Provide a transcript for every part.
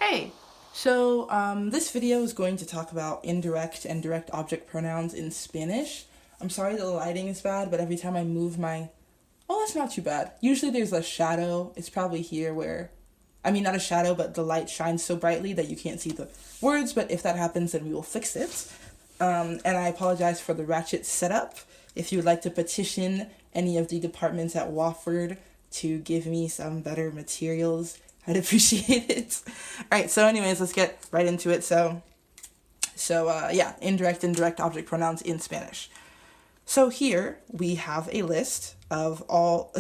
Hey, this video is going to talk about indirect and direct object pronouns in Spanish. I'm sorry the lighting is bad, but every time I move my... Oh, that's not too bad. Usually there's a shadow. It's probably here where... I mean, not a shadow, but the light shines so brightly that you can't see the words, but if that happens, then we will fix it. And I apologize for the ratchet setup. If you would like to petition any of the departments at Wofford to give me some better materials, I'd appreciate it. All right, so anyways, let's get right into it. Indirect and direct object pronouns in Spanish. So here we have a list of all,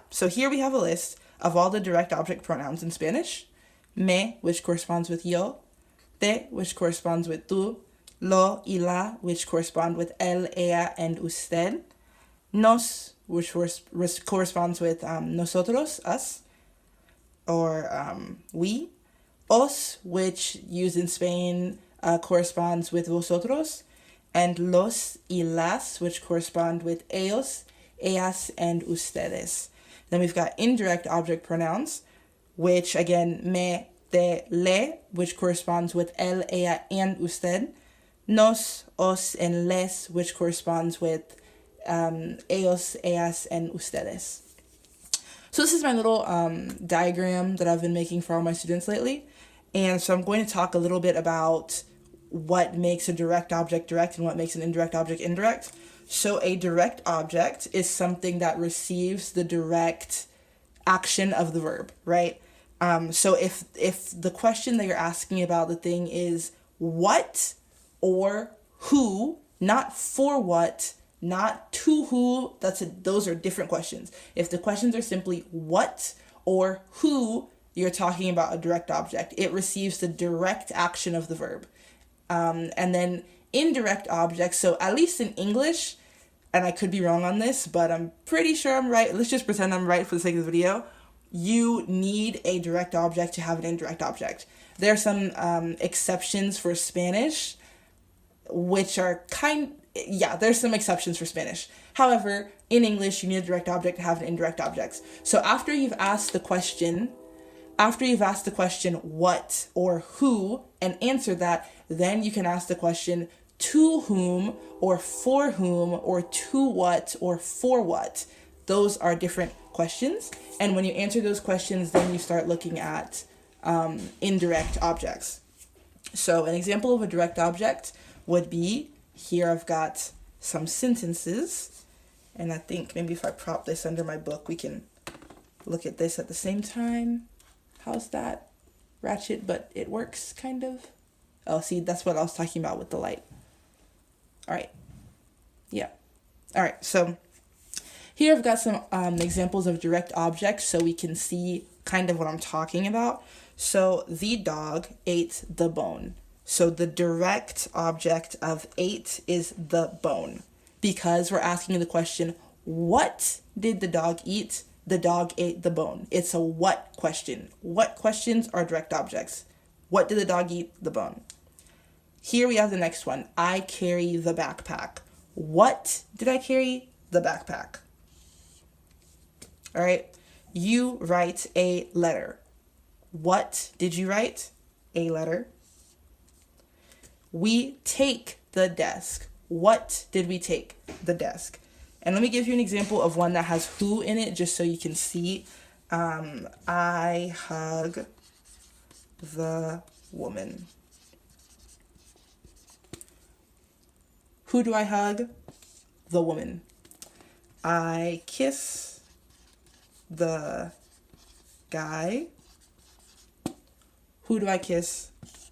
so here we have a list of all the direct object pronouns in Spanish. Me, which corresponds with yo. Te, which corresponds with tú. Lo y la, which correspond with él, ella, and usted. Nos, which corresponds with nosotros, us, or we. Os, which used in Spain corresponds with vosotros. And los y las, which correspond with ellos, ellas, and ustedes. Then we've got indirect object pronouns, which again, me, te, le, which corresponds with él, ella, and usted. Nos, os, and les, which corresponds with ellos, ellas, and ustedes. So this is my little diagram that I've been making for all my students lately. And so I'm going to talk a little bit about what makes a direct object direct and what makes an indirect object indirect. So a direct object is something that receives the direct action of the verb, right? So if the question that you're asking about the thing is what or who, not for what, not to who, those are different questions. If the questions are simply what or who, you're talking about a direct object. It receives the direct action of the verb. And then indirect objects, so at least in English, and I could be wrong on this, but I'm pretty sure I'm right. Let's just pretend I'm right for the sake of the video. You need a direct object to have an indirect object. There are some exceptions for Spanish, which are there's some exceptions for Spanish. However, in English, you need a direct object to have an indirect object. So after you've asked the question what or who and answered that, then you can ask the question to whom or for whom or to what or for what. Those are different questions. And when you answer those questions, then you start looking at indirect objects. So an example of a direct object would be, here I've got some sentences, and I think maybe if I prop this under my book, we can look at this at the same time. How's that? Ratchet, but it works, kind of. Oh, see, that's what I was talking about with the light. All right. Yeah. All right, so here I've got some examples of direct objects so we can see kind of what I'm talking about. So the dog ate the bone. So the direct object of ate is the bone, because we're asking the question, what did the dog eat? The dog ate the bone. It's a what question. What questions are direct objects? What did the dog eat? The bone. Here we have the next one. I carry the backpack. What did I carry? The backpack. All right. You write a letter. What did you write? A letter. We take the desk. What did we take? The desk. And let me give you an example of one that has who in it, just so you can see. I hug the woman. Who do I hug? The woman. I kiss the guy. Who do I kiss?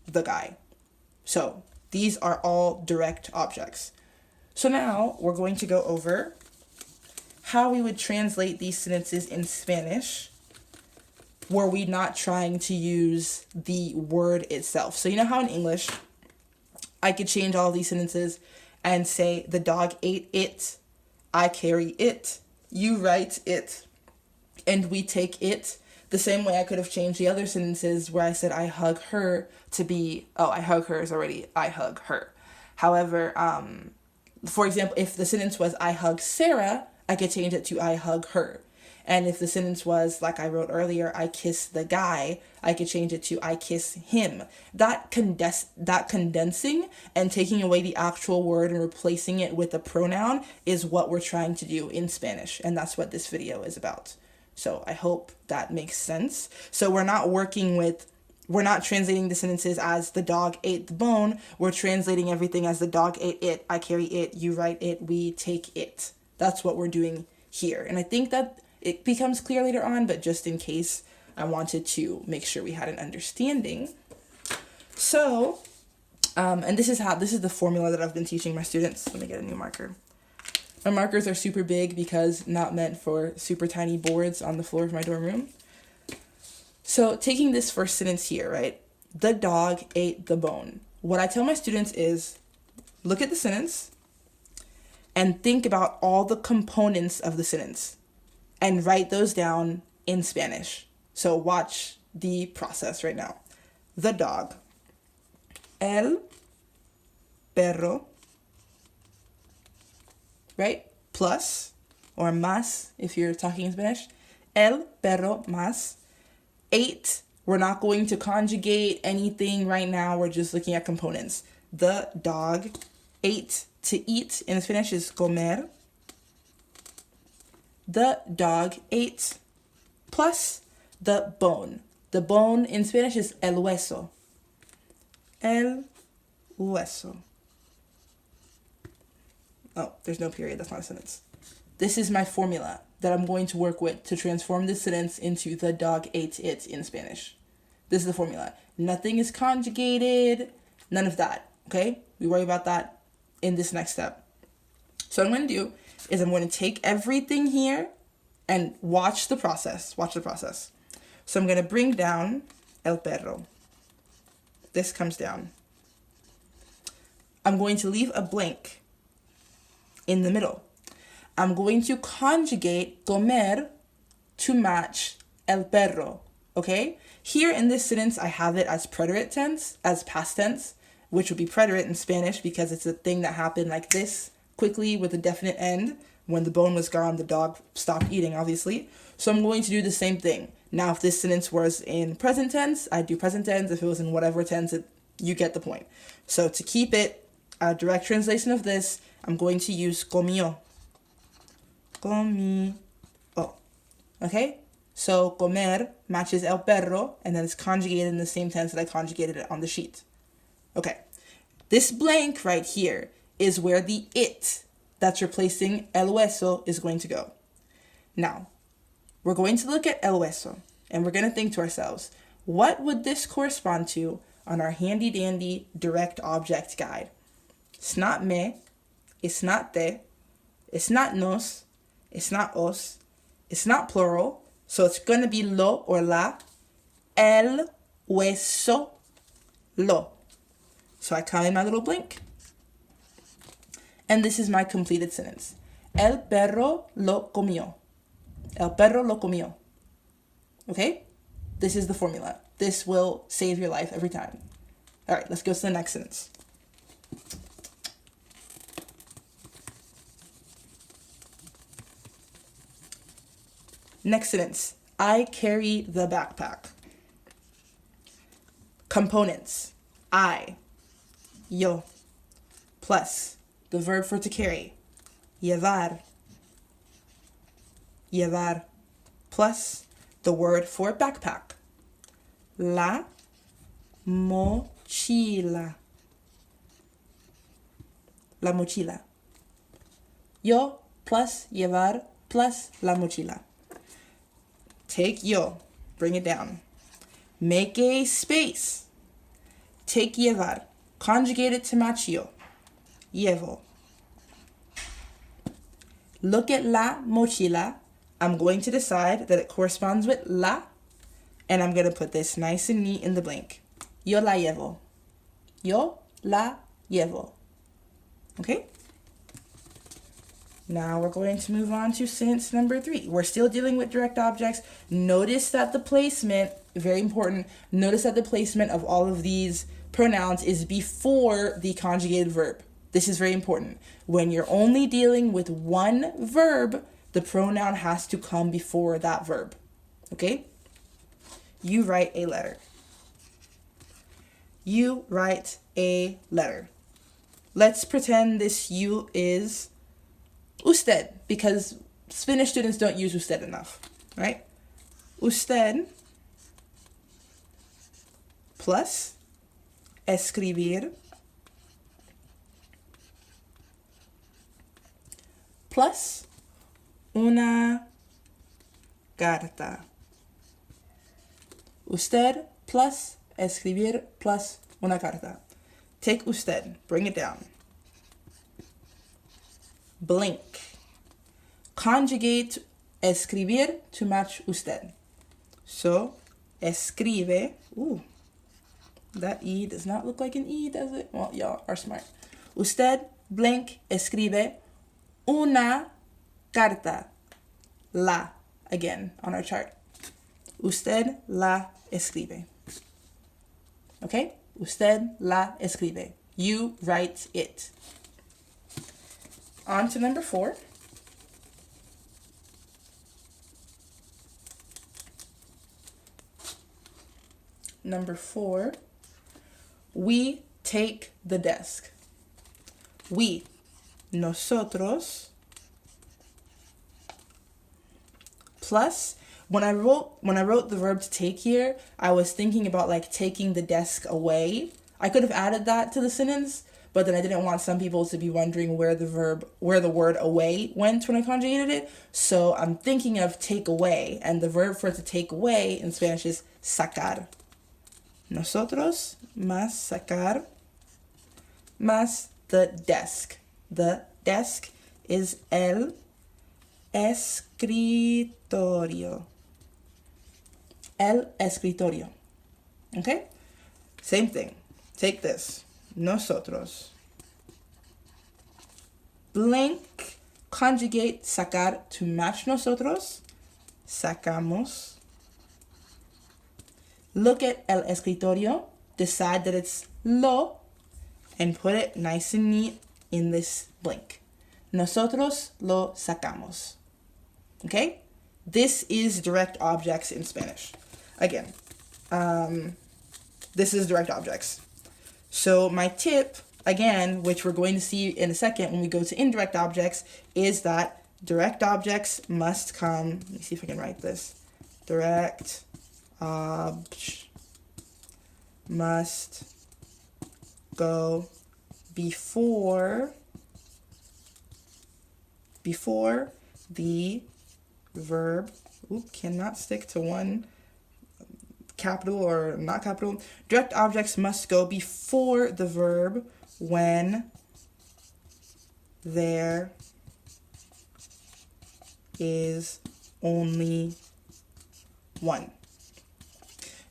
The guy. So these are all direct objects. So now we're going to go over how we would translate these sentences in Spanish were we not trying to use the word itself. So you know how in English, I could change all of these sentences and say, the dog ate it, I carry it, you write it, and we take it. The same way I could have changed the other sentences where I said I hug her to be, I hug her is already I hug her. However, for example, if the sentence was I hug Sarah, I could change it to I hug her. And if the sentence was, like I wrote earlier, I kiss the guy, I could change it to I kiss him. That condensing and taking away the actual word and replacing it with a pronoun is what we're trying to do in Spanish. And that's what this video is about. So I hope that makes sense. So we're not translating the sentences as the dog ate the bone. We're translating everything as the dog ate it, I carry it, you write it, we take it. That's what we're doing here. And I think that it becomes clear later on, but just in case, I wanted to make sure we had an understanding. So, and this is the formula that I've been teaching my students. Let me get a new marker. My markers are super big because not meant for super tiny boards on the floor of my dorm room. So taking this first sentence here, right? The dog ate the bone. What I tell my students is look at the sentence and think about all the components of the sentence and write those down in Spanish. So watch the process right now. The dog. El perro. Right? Plus or más if you're talking in Spanish. El perro más. Ate. We're not going to conjugate anything right now. We're just looking at components. The dog ate. To eat in Spanish is comer. The dog ate. Plus the bone. The bone in Spanish is el hueso. El hueso. Oh, there's no period. That's not a sentence. This is my formula that I'm going to work with to transform this sentence into the dog ate it in Spanish. This is the formula. Nothing is conjugated. None of that. Okay? We worry about that in this next step. So what I'm going to do is I'm going to take everything here and watch the process. Watch the process. So I'm going to bring down el perro. This comes down. I'm going to leave a blank in the middle. I'm going to conjugate comer to match el perro, okay? Here in this sentence, I have it as preterite tense, as past tense, which would be preterite in Spanish because it's a thing that happened like this, quickly with a definite end. When the bone was gone, the dog stopped eating, obviously. So I'm going to do the same thing. Now, if this sentence was in present tense, I'd do present tense. If it was in whatever tense, you get the point. So to keep it a direct translation of this, I'm going to use comió. Comió. Okay? So comer matches el perro, and then it's conjugated in the same tense that I conjugated it on the sheet. Okay. This blank right here is where the it that's replacing el hueso is going to go. Now, we're going to look at el hueso, and we're going to think to ourselves, what would this correspond to on our handy-dandy direct object guide? It's not me, it's not te, it's not nos, it's not os, it's not plural, so it's going to be lo or la, el hueso, lo. So I come in my little blank. And this is my completed sentence. El perro lo comió. El perro lo comió. Okay? This is the formula. This will save your life every time. All right, let's go to the next sentence. Next sentence. I carry the backpack. Components. I. Yo. Plus the verb for to carry. Llevar. Llevar. Plus the word for backpack. La mochila. La mochila. Yo plus llevar plus la mochila. Take yo, bring it down. Make a space. Take llevar, conjugate it to match yo. Llevo. Look at la mochila. I'm going to decide that it corresponds with la, and I'm going to put this nice and neat in the blank. Yo la llevo. Yo la llevo. Okay? Now we're going to move on to sentence number 3. We're still dealing with direct objects. Notice that the placement, very important, notice that the placement of all of these pronouns is before the conjugated verb. This is very important. When you're only dealing with one verb, the pronoun has to come before that verb. Okay? You write a letter. You write a letter. Let's pretend this you is usted, because Spanish students don't use usted enough, right? Usted plus escribir plus una carta. Usted plus escribir plus una carta. Take usted, bring it down. Blink. Conjugate escribir to match usted. So, escribe. Ooh, that E does not look like an E, does it? Well, y'all are smart. Usted, blink, escribe una carta. La, again, on our chart. Usted la escribe. Okay? Usted la escribe. You write it. On to number 4. Number 4, we take the desk. We, nosotros, plus, when I wrote the verb to take here, I was thinking about like taking the desk away. I could have added that to the sentence, but then I didn't want some people to be wondering where the word away went when I conjugated it. So I'm thinking of take away, and the verb for it to take away in Spanish is sacar. Nosotros más sacar más the desk. The desk is el escritorio. El escritorio. Okay? Same thing. Take this. Nosotros. Blank. Conjugate sacar to match nosotros. Sacamos. Look at el escritorio, decide that it's lo, and put it nice and neat in this blank. Nosotros lo sacamos. Okay? This is direct objects in Spanish. Again, this is direct objects. So my tip, again, which we're going to see in a second when we go to indirect objects, is that direct objects must come, let me see if I can write this. Direct must go before the verb. Cannot stick to one capital or not capital. Direct objects must go before the verb when there is only one.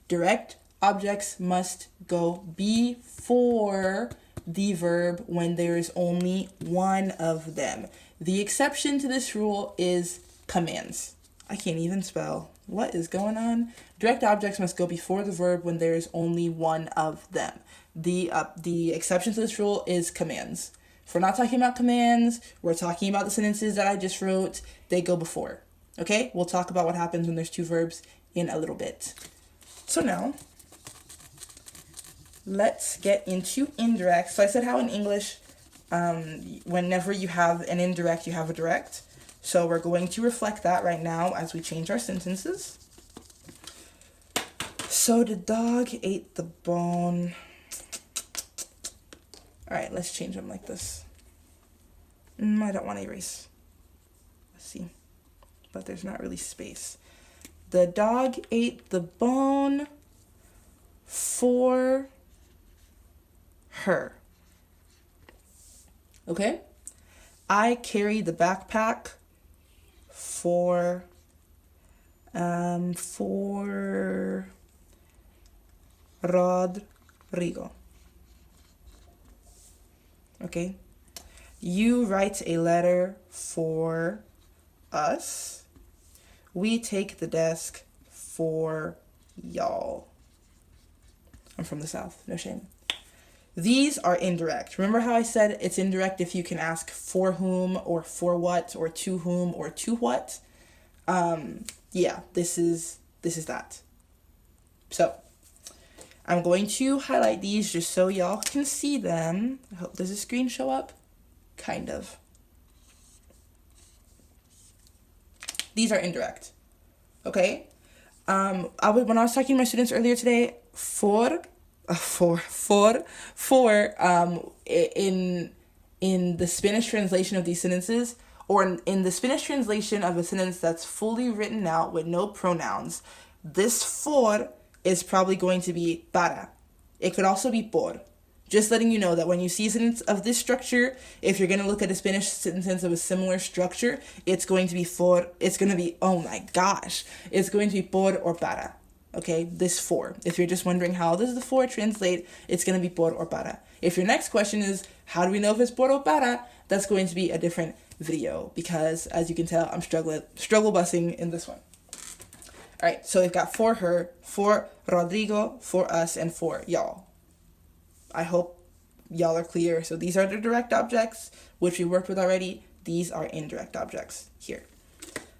Direct objects must go before the verb when there is only one of them. The exception to this rule is commands. I can't even spell. What is going on? Direct objects must go before the verb when there is only one of them. The exception to this rule is commands. If we're not talking about commands, we're talking about the sentences that I just wrote, they go before. Okay? We'll talk about what happens when there's two verbs in a little bit. So now, let's get into indirect. So I said how in English, whenever you have an indirect, you have a direct. So we're going to reflect that right now as we change our sentences. So the dog ate the bone. All right, let's change them like this. I don't want to erase. Let's see. But there's not really space. The dog ate the bone for her. Okay? I carry the backpack for Rodrigo. Okay? You write a letter for us. We take the desk for y'all. I'm from the South, no shame. These are indirect. Remember how I said it's indirect if you can ask for whom or for what or to whom or to what? Yeah, this is that. So I'm going to highlight these just so y'all can see them. I hope, does the screen show up? Kind of. These are indirect. Okay? When I was talking to my students earlier today, in the Spanish translation of these sentences, or in the Spanish translation of a sentence that's fully written out with no pronouns, this for is probably going to be para. It could also be por. Just letting you know that when you see a sentence of this structure, if you're going to look at a Spanish sentence of a similar structure, it's going to be for, it's going to be, oh my gosh, it's going to be por or para. Okay, this for. If you're just wondering how does the for translate, it's going to be por or para. If your next question is, how do we know if it's por or para, that's going to be a different video because, as you can tell, I'm struggle busing in this one. All right, so we've got for her, for Rodrigo, for us, and for y'all. I hope y'all are clear. So these are the direct objects, which we worked with already. These are indirect objects here.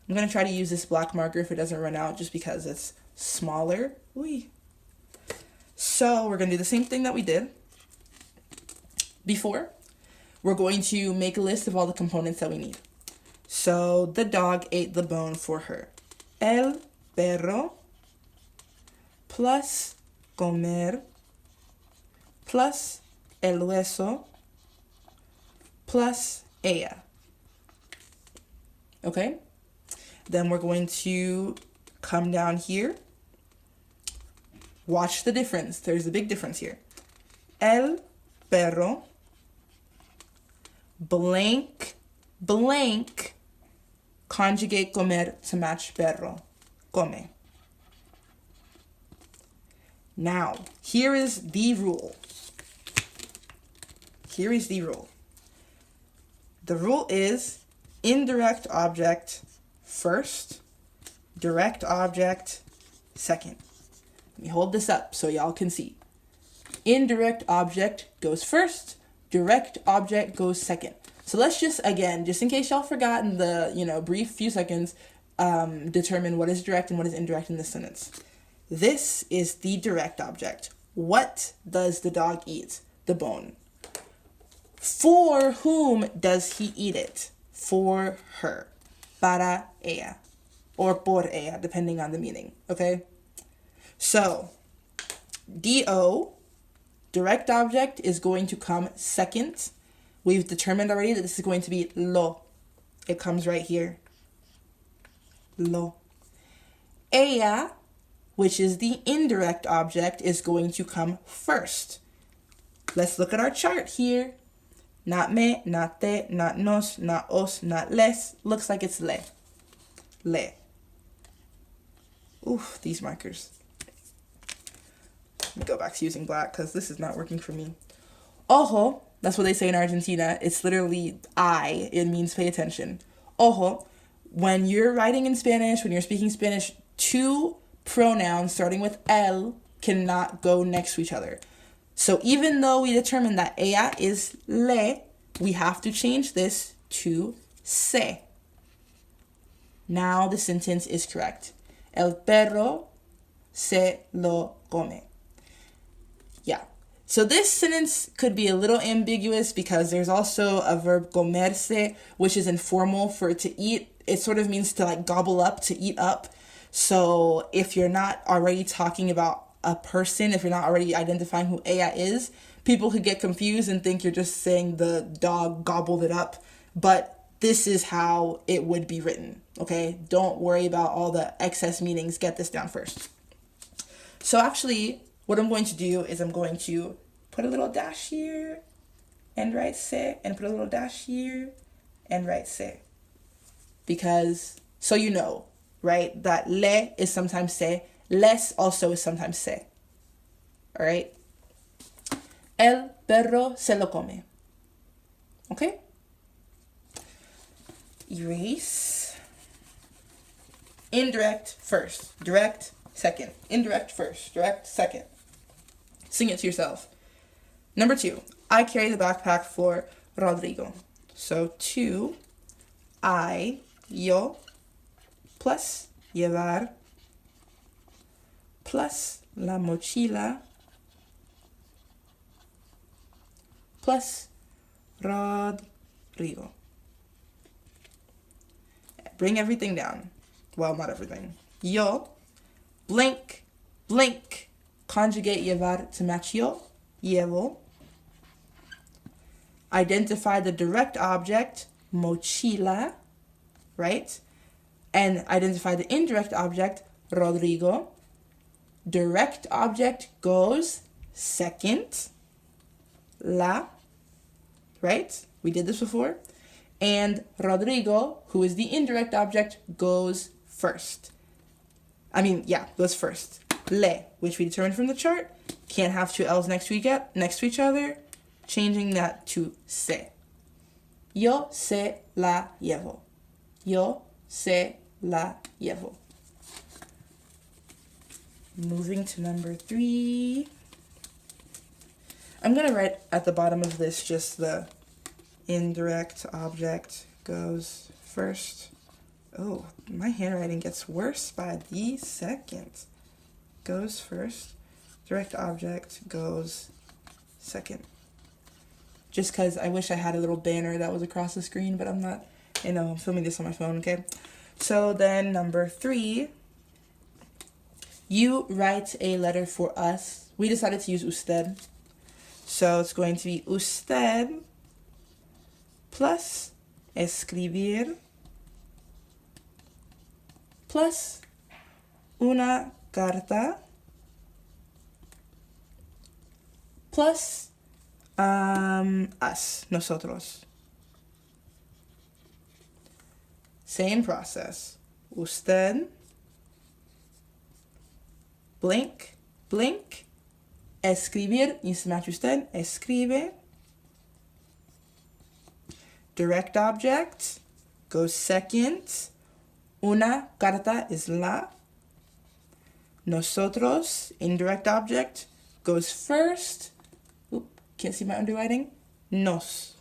I'm going to try to use this black marker if it doesn't run out just because it's smaller. Whee. So we're going to do the same thing that we did before. We're going to make a list of all the components that we need. So the dog ate the bone for her. El perro plus comer plus el hueso plus ella. Okay? Then we're going to come down here. Watch the difference. There's a big difference here. El perro blank conjugate comer to match perro. Come. Now, here is the rule. Here is the rule. The rule is indirect object first, direct object second. Let me hold this up so y'all can see. Indirect object goes first, direct object goes second. So let's just, again, just in case y'all forgot in the, brief few seconds, determine what is direct and what is indirect in this sentence. This is the direct object. What does the dog eat? The bone. For whom does he eat it? For her. Para ella. Or por ella, depending on the meaning. Okay? So, DO, direct object, is going to come second. We've determined already that this is going to be lo. It comes right here. Lo. Ella, which is the indirect object, is going to come first. Let's look at our chart here. Not me, not te, not nos, not os, not les. Looks like it's le. Le. Oof, these markers. Let me go back to using black because this is not working for me. Ojo, that's what they say in Argentina. It's literally eye. It means pay attention. Ojo, when you're writing in Spanish, when you're speaking Spanish, two pronouns starting with el cannot go next to each other. So even though we determined that ella is le, we have to change this to se. Now the sentence is correct. El perro se lo come. Yeah. So this sentence could be a little ambiguous because there's also a verb comerse, which is informal for to eat. It sort of means to like gobble up, to eat up. So if you're not already talking about a person, if you're not already identifying who ella is, people could get confused and think you're just saying the dog gobbled it up. But this is how it would be written, okay? Don't worry about all the excess meanings. Get this down first. So actually, what I'm going to do is I'm going to put a little dash here and write se, and put a little dash here and write se. Because, so you know, right, that le is sometimes se, les also is sometimes se. All right? El perro se lo come. Okay? Erase. Indirect first. Direct second. Indirect first. Direct second. Sing it to yourself. Number 2, I carry the backpack for Rodrigo. So 2, I, yo, plus llevar, plus la mochila, plus Rodrigo. Bring everything down. Well, not everything. Yo, blink, blink. Conjugate llevar to match yo, llevo. Identify the direct object, mochila, right? And identify the indirect object, Rodrigo. Direct object goes second, la, right? We did this before. And Rodrigo, who is the indirect object, goes first. Goes first. Le, which we determined from the chart, can't have two L's next to each other, changing that to se. Yo se la llevo. Yo se la llevo. Moving to number 3. I'm going to write at the bottom of this just the indirect object goes first. Oh, my handwriting gets worse by the second. Goes first. Direct object goes second. Just because I wish I had a little banner that was across the screen, but I'm not, I'm filming this on my phone, okay? So then number 3, you write a letter for us. We decided to use usted. So it's going to be usted plus escribir plus una carta plus us, nosotros. Same process. Usted, blink, blink, escribir, needs to match usted, escribe. Direct object goes second. Una carta is la. Nosotros, indirect object, goes first. Oop, can't see my underwriting. Nos.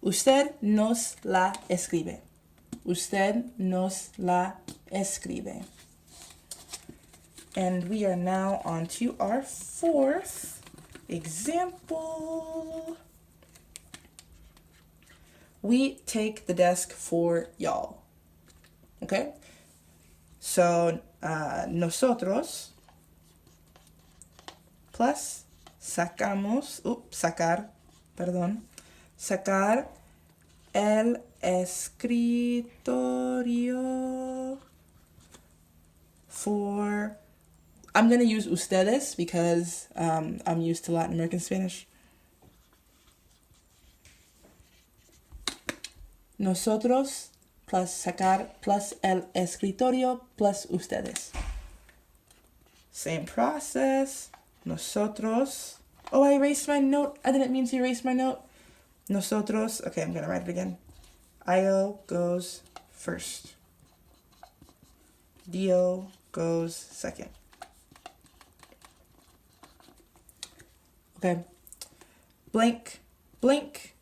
Usted nos la escribe. Usted nos la escribe. And we are now on to our 4th example. We take the desk for y'all. Okay? So, nosotros plus sacar el escritorio for, I'm going to use ustedes because I'm used to Latin American Spanish. Nosotros plus sacar plus el escritorio plus ustedes. Same process. Nosotros. Oh, I erased my note. I didn't mean to erase my note. Nosotros. Okay, I'm going to write it again. Io goes first. Dio goes second. Okay. Blank, blink.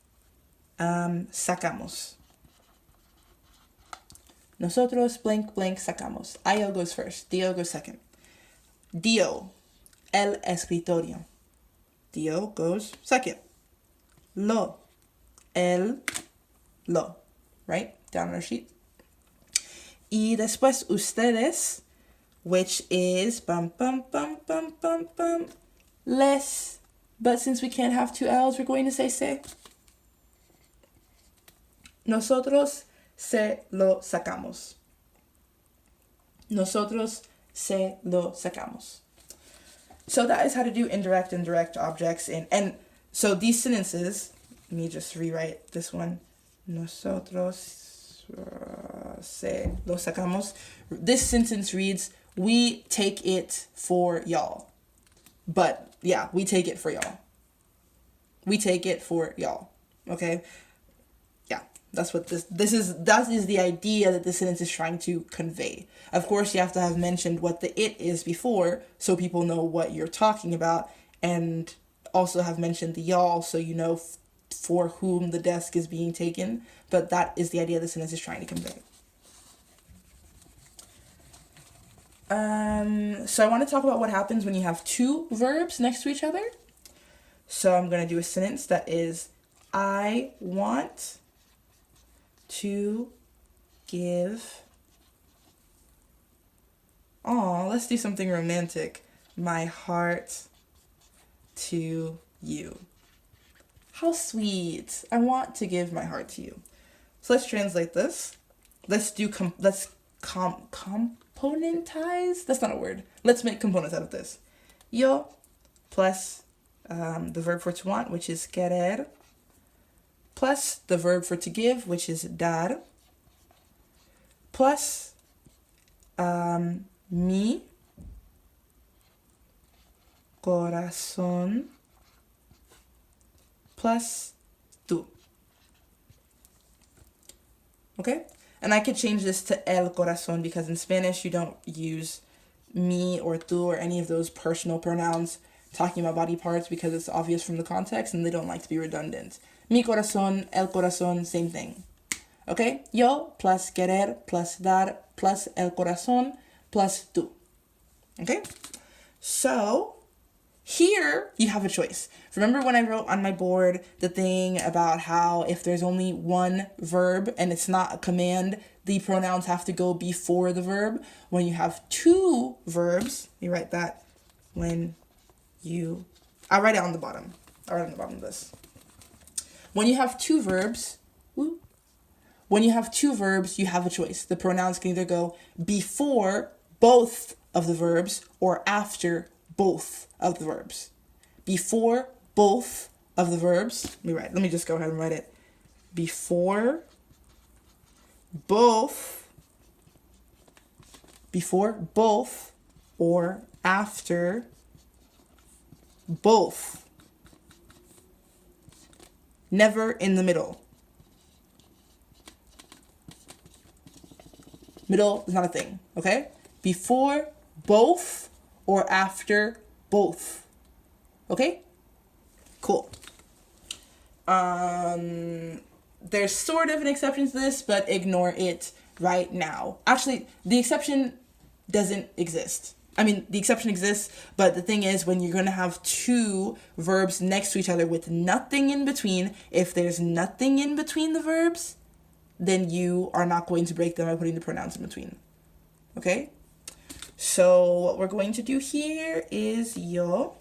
Sacamos. Nosotros, blank, blank, sacamos. Io goes first. Dio goes second. Dio, el escritorio. Dio goes second. Lo, right? Down on our sheet. Y después ustedes, which is les. But since we can't have two L's, we're going to say se. Nosotros se lo sacamos. Nosotros se lo sacamos. So that is how to do indirect and direct objects. And so these sentences, let me just rewrite this one. Nosotros se lo sacamos. This sentence reads, we take it for y'all. But yeah, we take it for y'all. We take it for y'all. Okay? That's what that is the idea that the sentence is trying to convey. Of course, you have to have mentioned what the it is before so people know what you're talking about. And also have mentioned the y'all, so you know for whom the desk is being taken, but that is the idea the sentence is trying to convey. So I want to talk about what happens when you have two verbs next to each other. So I'm going to do a sentence that is, I want to give, let's do something romantic, my heart to you. How sweet. I want to give my heart to you. So let's translate this. Let's componentize? That's not a word. Let's make components out of this. Yo plus the verb for to want, which is querer, plus the verb for to give, which is dar, plus mi corazón, plus tú. Okay? And I could change this to el corazón because in Spanish you don't use mi or tú or any of those personal pronouns talking about body parts because it's obvious from the context and they don't like to be redundant. Mi corazón, el corazón, same thing. Okay? Yo plus querer plus dar plus el corazón plus tú. Okay? So here you have a choice. Remember when I wrote on my board the thing about how if there's only one verb and it's not a command, the pronouns have to go before the verb? When you have two verbs, you write that I'll write it on the bottom. I'll write it on the bottom of this. When you have two verbs, you have a choice. The pronouns can either go before both of the verbs or after both of the verbs. Before both of the verbs, let me just go ahead and write it. Before both or after both. Never in the middle. Middle is not a thing, okay? Before both or after both. Okay? Cool. There's sort of an exception to this, but ignore it right now. Actually, the exception doesn't exist. I mean, the exception exists, but the thing is when you're going to have two verbs next to each other with nothing in between, if there's nothing in between the verbs, then you are not going to break them by putting the pronouns in between. Okay? So what we're going to do here is yo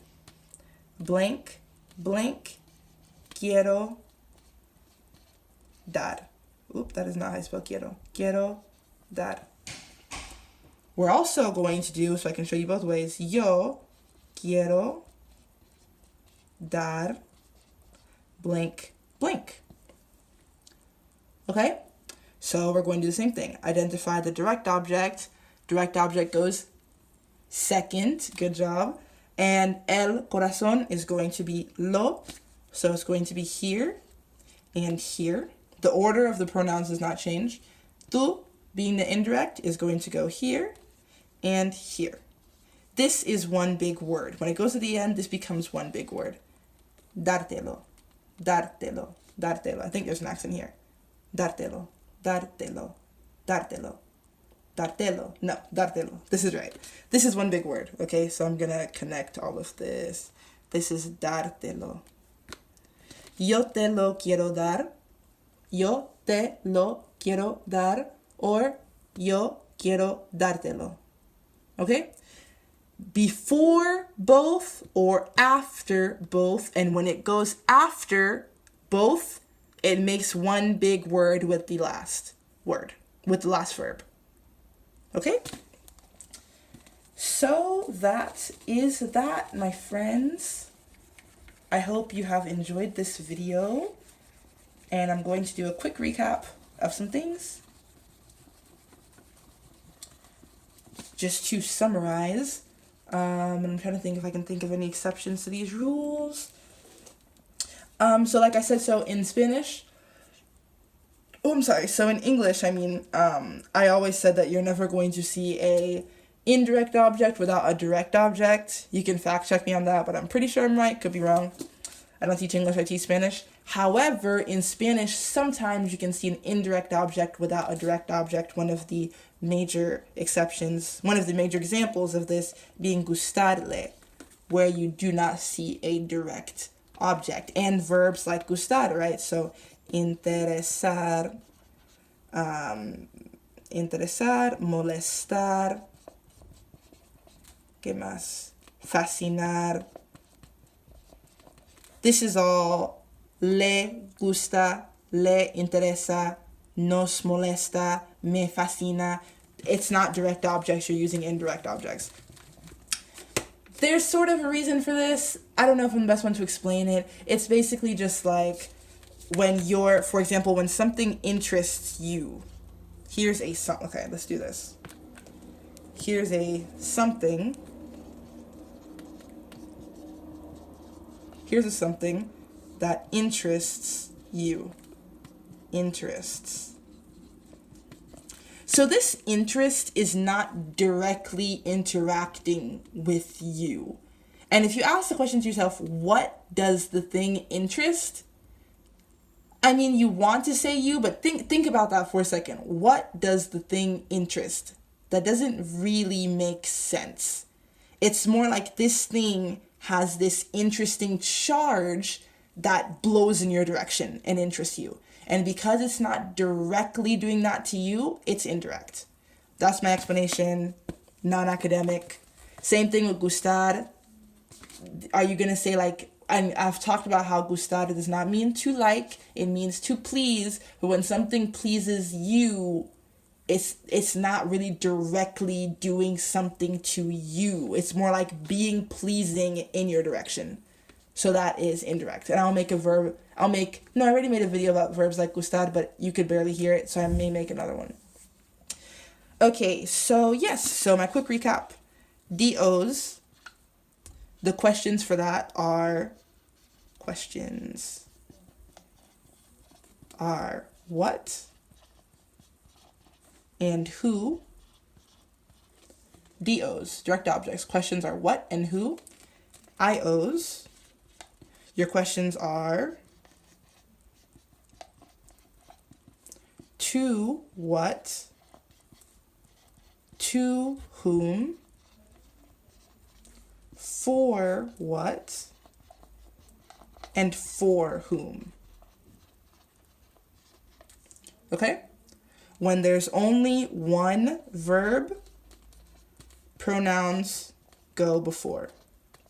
blank blank quiero dar. Oop, that is not how I spell quiero. Quiero dar. We're also going to do, so I can show you both ways, yo quiero dar blank blank. Okay? So we're going to do the same thing. Identify the direct object. Direct object goes second. Good job. And el corazón is going to be lo. So it's going to be here and here. The order of the pronouns does not change. Tú, being the indirect, is going to go here and here. This is one big word. When it goes to the end, this becomes one big word. Dártelo, dártelo, dártelo. I think there's an accent here. Dártelo, dártelo, dártelo, dártelo. No, dártelo. This is right. This is one big word, okay? So I'm going to connect all of this. This is dártelo. Yo te lo quiero dar. Yo te lo quiero dar. Or yo quiero dártelo. Okay? Before both or after both. And when it goes after both, it makes one big word with the last word, with the last verb. Okay? So that is that, my friends. I hope you have enjoyed this video. And I'm going to do a quick recap of some things. Just to summarize, I'm trying to think if I can think of any exceptions to these rules. So like I said, so in Spanish, so in English, I mean, I always said that you're never going to see a indirect object without a direct object. You can fact check me on that, but I'm pretty sure I'm right. Could be wrong. I don't teach English, I teach Spanish. However, in Spanish, sometimes you can see an indirect object without a direct object. One of the major exceptions, one of the major examples of this being gustarle, where you do not see a direct object. And verbs like gustar, right? So, interesar, molestar, ¿qué más? Fascinar. This is all le gusta, le interesa, nos molesta, me fascina. It's not direct objects, you're using indirect objects. There's sort of a reason for this. I don't know if I'm the best one to explain it. It's basically just like when you're, for example, when something interests you. Here's a okay, let's do this. Here's a something. Here's a something that interests you. Interests. So this interest is not directly interacting with you. And if you ask the question to yourself, what does the thing interest? I mean, you want to say you, but think about that for a second. What does the thing interest? That doesn't really make sense. It's more like this thing has this interesting charge that blows in your direction and interests you. And because it's not directly doing that to you, it's indirect. That's my explanation, non-academic. Same thing with gustar. Are you going to say like, and I've talked about how gustar does not mean to like, it means to please. But when something pleases you, it's not really directly doing something to you. It's more like being pleasing in your direction. So that is indirect. And I already made a video about verbs like gustar, but you could barely hear it, so I may make another one. Okay, so yes, so my quick recap. DOs, the questions for that are what and who. DOs, direct objects, questions are what and who. IOs, your questions are to what, to whom, for what, and for whom. Okay? When there's only one verb, pronouns go before.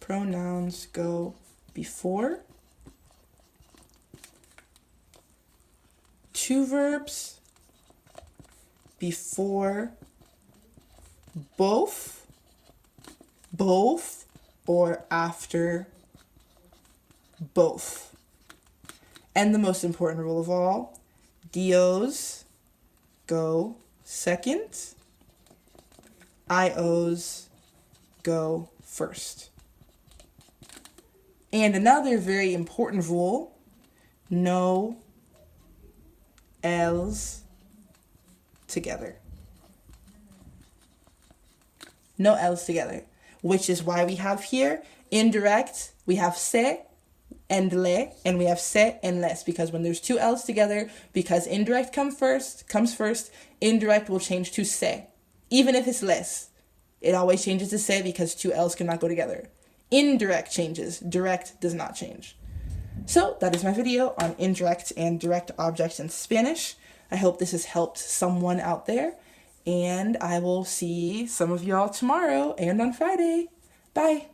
Pronouns go before. Two verbs before both, or after both. And the most important rule of all, DOs go second, IOs go first. And another very important rule, no L's together. No L's together, which is why we have here indirect, we have se and le, and we have se and les, because when there's two L's together, because indirect comes first, indirect will change to se. Even if it's les, it always changes to se because two L's cannot go together. Indirect changes, direct does not change. So that is my video on indirect and direct objects in Spanish. I hope this has helped someone out there, and I will see some of y'all tomorrow and on Friday. Bye.